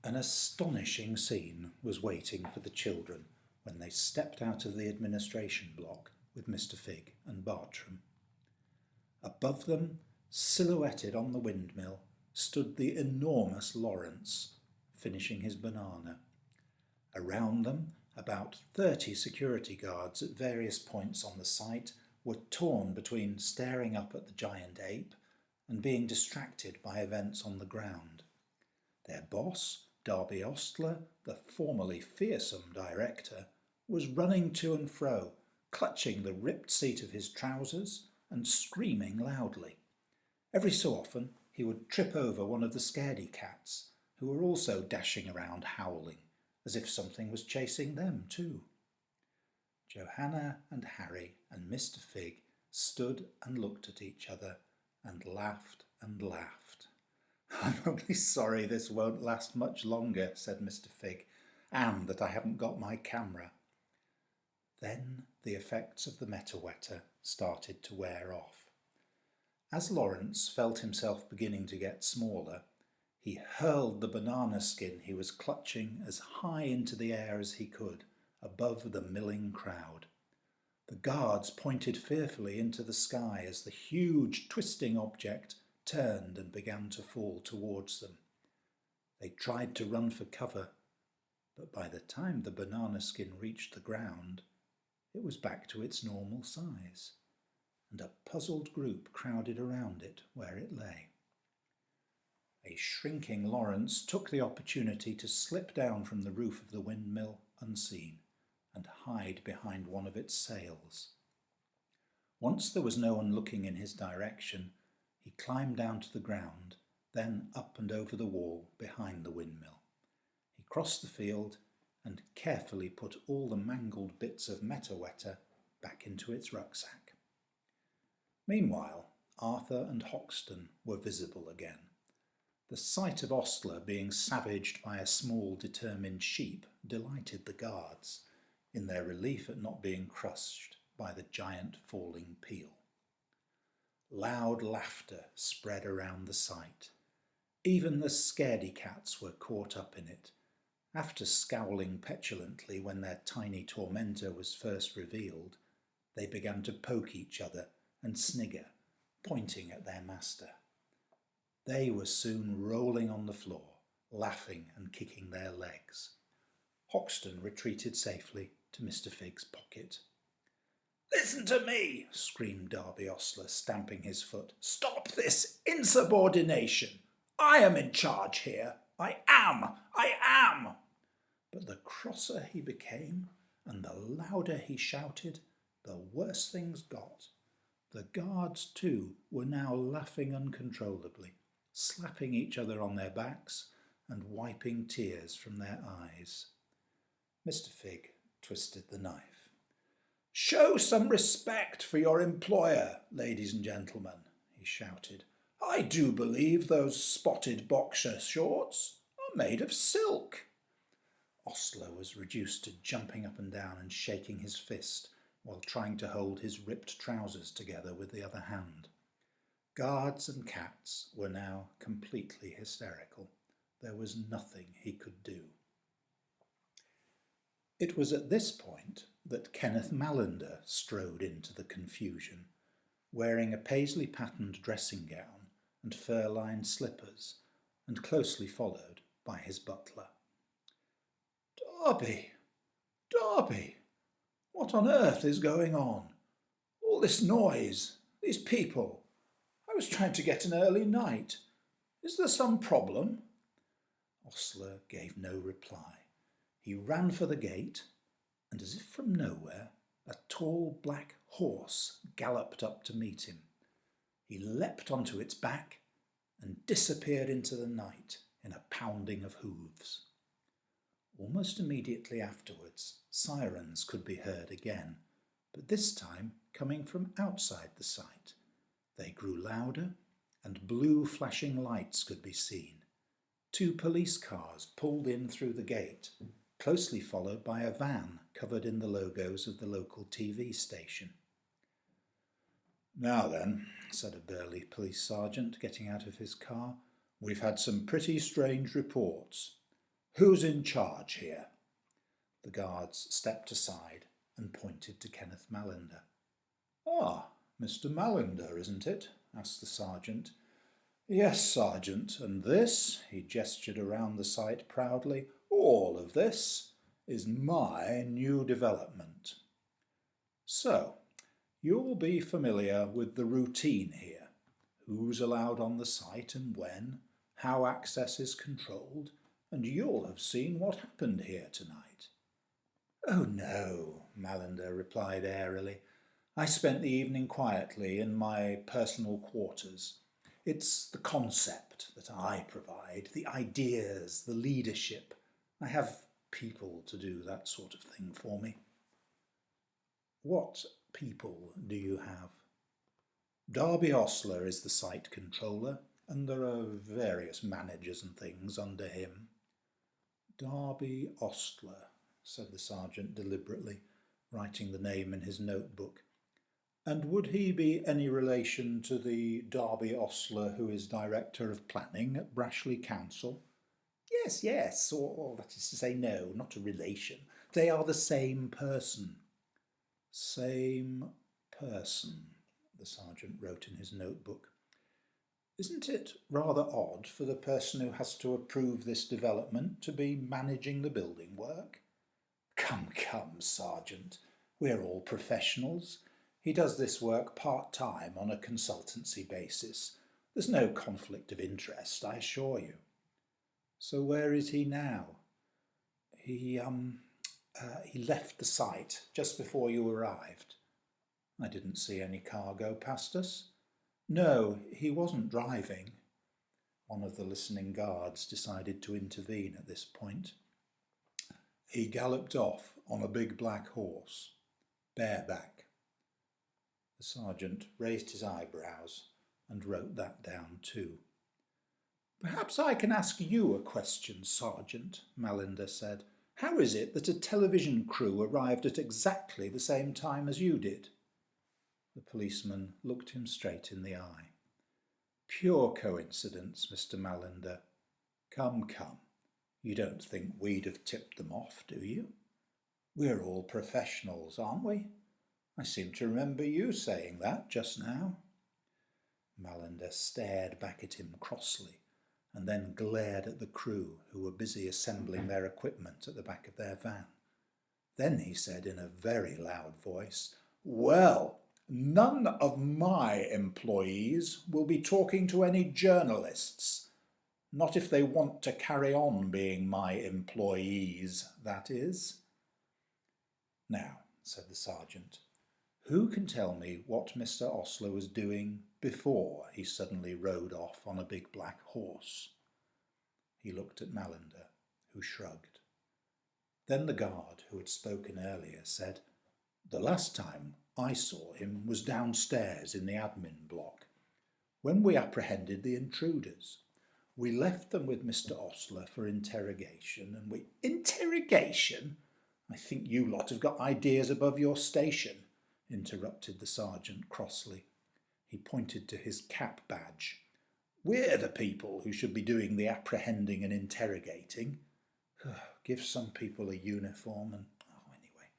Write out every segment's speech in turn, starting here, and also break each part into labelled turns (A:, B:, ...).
A: An astonishing scene was waiting for the children when they stepped out of the administration block with Mr. Phigg and Bartram. Above them, silhouetted on the windmill, stood the enormous Lawrence, finishing his banana. Around them, about 30 security guards at various points on the site were torn between staring up at the giant ape and being distracted by events on the ground. Their boss, Darby Ostler, the formerly fearsome director, was running to and fro, clutching the ripped seat of his trousers and screaming loudly. Every so often he would trip over one of the scaredy cats, who were also dashing around howling, as if something was chasing them too. Johanna and Harry and Mr. Phigg stood and looked at each other and laughed and laughed. "I'm only sorry this won't last much longer," said Mr. Phigg, "and that I haven't got my camera." Then the effects of the metawetter started to wear off. As Lawrence felt himself beginning to get smaller, he hurled the banana skin he was clutching as high into the air as he could, above the milling crowd. The guards pointed fearfully into the sky as the huge twisting object turned and began to fall towards them. They tried to run for cover, but by the time the banana skin reached the ground, it was back to its normal size, and a puzzled group crowded around it where it lay. A shrinking Lawrence took the opportunity to slip down from the roof of the windmill unseen and hide behind one of its sails. Once there was no one looking in his direction, he climbed down to the ground, then up and over the wall behind the windmill. He crossed the field and carefully put all the mangled bits of metawetter back into its rucksack. Meanwhile, Arthur and Hoxton were visible again. The sight of Ostler being savaged by a small, determined sheep delighted the guards, in their relief at not being crushed by the giant falling peel. Loud laughter spread around the sight. Even the scaredy cats were caught up in it. After scowling petulantly when their tiny tormentor was first revealed, they began to poke each other and snigger, pointing at their master. They were soon rolling on the floor, laughing and kicking their legs. Hoxton retreated safely to Mr. Figg's pocket. "Listen to me," screamed Darby Ostler, stamping his foot. "Stop this insubordination. I am in charge here. I am. But the crosser he became, and the louder he shouted, the worse things got. The guards, too, were now laughing uncontrollably, slapping each other on their backs and wiping tears from their eyes. Mr. Phigg twisted the knife. "Show some respect for your employer, ladies and gentlemen," he shouted. "I do believe those spotted boxer shorts are made of silk." Ostler was reduced to jumping up and down and shaking his fist while trying to hold his ripped trousers together with the other hand. Guards and cats were now completely hysterical. There was nothing he could do. It was at this point that Kenneth Mallender strode into the confusion, wearing a paisley-patterned dressing gown and fur-lined slippers, and closely followed by his butler. Darby, what on earth is going on? All this noise, these people. I was trying to get an early night. Is there some problem?" Ostler gave no reply. He ran for the gate, and as if from nowhere, a tall black horse galloped up to meet him. He leapt onto its back and disappeared into the night in a pounding of hooves. Almost immediately afterwards, sirens could be heard again, but this time coming from outside the site. They grew louder, and blue flashing lights could be seen. 2 police cars pulled in through the gate, closely followed by a van covered in the logos of the local TV station. "Now then," said a burly police sergeant, getting out of his car, "we've had some pretty strange reports. Who's in charge here? The guards stepped aside and pointed to Kenneth Mallender. Ah, Mr. Mallender, isn't it? Asked the sergeant. Yes, Sergeant, and this, he gestured around the site proudly, all of this is my new development. So, you'll be familiar with the routine here. Who's allowed on the site and when, how access is controlled, and you'll have seen what happened here tonight. Oh no, Mallender replied airily. I spent the evening quietly in my personal quarters. It's the concept that I provide, the ideas, the leadership. I have people to do that sort of thing for me. What people do you have? Darby Ostler is the site controller, and there are various managers and things under him. Darby Ostler, said the sergeant deliberately, writing the name in his notebook. And would he be any relation to the Darby Ostler who is Director of Planning at Brashley Council? Yes, or that is to say, no, not a relation. They are the same person. Same person, the sergeant wrote in his notebook. Isn't it rather odd for the person who has to approve this development to be managing the building work? Come, Sergeant, we're all professionals. He does this work part-time on a consultancy basis. There's no conflict of interest, I assure you. So where is he now? He left the site just before you arrived. I didn't see any car go past us. No, he wasn't driving. One of the listening guards decided to intervene at this point. He galloped off on a big black horse, bareback. The sergeant raised his eyebrows and wrote that down too. Perhaps I can ask you a question, Sergeant, Mallender said. How is it that a television crew arrived at exactly the same time as you did? The policeman looked him straight in the eye. Pure coincidence, Mr. Mallender. Come. You don't think we'd have tipped them off, do you? We're all professionals, aren't we? I seem to remember you saying that just now. Mallender stared back at him crossly and then glared at the crew who were busy assembling their equipment at the back of their van. Then he said in a very loud voice, Well, none of my employees will be talking to any journalists. Not if they want to carry on being my employees, that is. Now, said the sergeant, who can tell me what Mr. Ostler was doing before he suddenly rode off on a big black horse? He looked at Mallender, who shrugged. Then the guard who had spoken earlier said, The last time I saw him was downstairs in the admin block, when we apprehended the intruders. We left them with Mr. Ostler for interrogation, and we... Interrogation? I think you lot have got ideas above your station, interrupted the sergeant crossly. He pointed to his cap badge. We're the people who should be doing the apprehending and interrogating. Give some people a uniform and... anyway.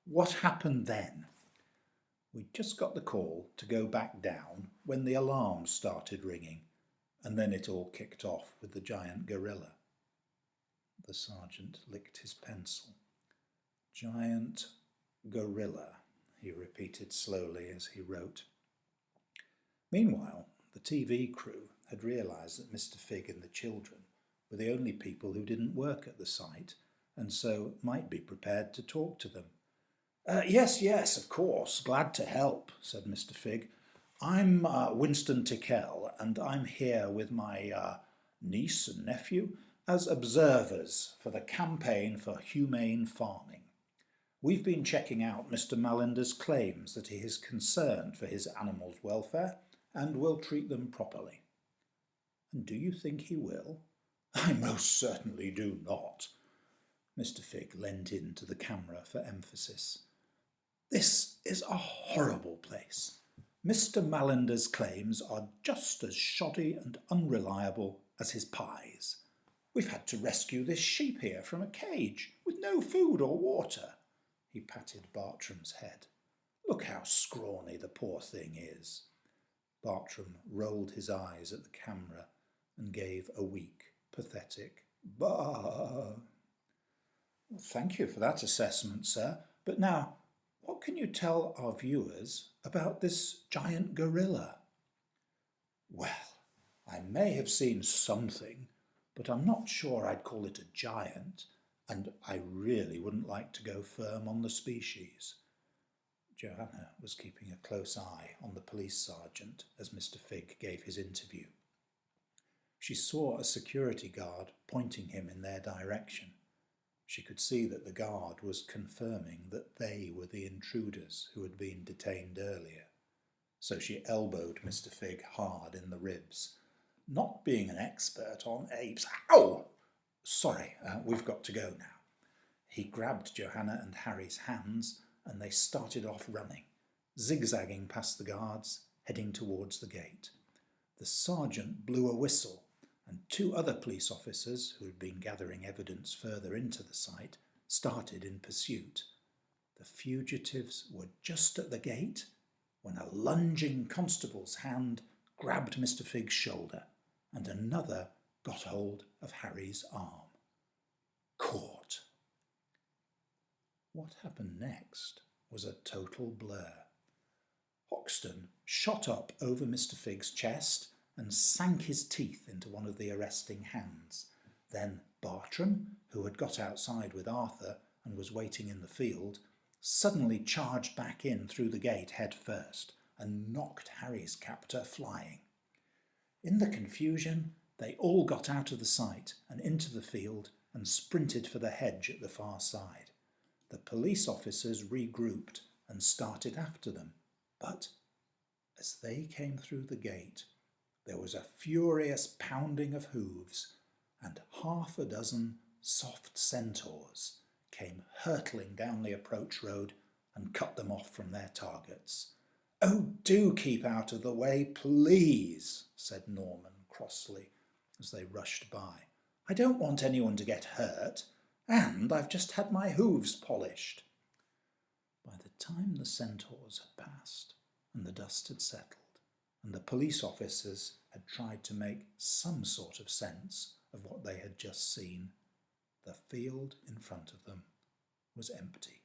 A: What happened then? We'd just got the call to go back down when the alarm started ringing, and then it all kicked off with the giant gorilla. The sergeant licked his pencil. Giant gorilla, he repeated slowly as he wrote. Meanwhile, the TV crew had realised that Mr. Phigg and the children were the only people who didn't work at the site, and so might be prepared to talk to them. Yes, of course, glad to help, said Mr. Phigg. I'm Winston Tickell, and I'm here with my niece and nephew as observers for the campaign for humane farming. We've been checking out Mr. Mallender's claims that he is concerned for his animals' welfare and will treat them properly. And do you think he will? I most certainly do not. Mr. Phigg leant into the camera for emphasis. This is a horrible place. Mr. Mallender's claims are just as shoddy and unreliable as his pies. We've had to rescue this sheep here from a cage with no food or water." He patted Bartram's head. "Look how scrawny the poor thing is." Bartram rolled his eyes at the camera and gave a weak, pathetic "Bah!" "Thank you for that assessment, sir. But now, what can you tell our viewers about this giant gorilla?" "Well, I may have seen something, but I'm not sure I'd call it a giant, and I really wouldn't like to go firm on the species." Johanna was keeping a close eye on the police sergeant as Mr. Phigg gave his interview. She saw a security guard pointing him in their direction. She could see that the guard was confirming that they were the intruders who had been detained earlier. So she elbowed Mr. Phigg hard in the ribs. "Not being an expert on apes—" "Ow! Sorry, we've got to go now." He grabbed Johanna and Harry's hands, and they started off running, zigzagging past the guards, heading towards the gate. The sergeant blew a whistle, and 2 other police officers, who had been gathering evidence further into the site, started in pursuit. The fugitives were just at the gate when a lunging constable's hand grabbed Mr. Figg's shoulder, and another got hold of Harry's arm. Caught. What happened next was a total blur. Hoxton shot up over Mr. Figg's chest and sank his teeth into one of the arresting hands. Then Bartram, who had got outside with Arthur and was waiting in the field, suddenly charged back in through the gate head first and knocked Harry's captor flying. In the confusion, they all got out of the sight and into the field and sprinted for the hedge at the far side. The police officers regrouped and started after them, but as they came through the gate, there was a furious pounding of hooves, and 6 soft centaurs came hurtling down the approach road and cut them off from their targets. "Oh, do keep out of the way, please," said Norman crossly as they rushed by. "I don't want anyone to get hurt, and I've just had my hooves polished." By the time the centaurs had passed and the dust had settled, and the police officers had tried to make some sort of sense of what they had just seen, the field in front of them was empty.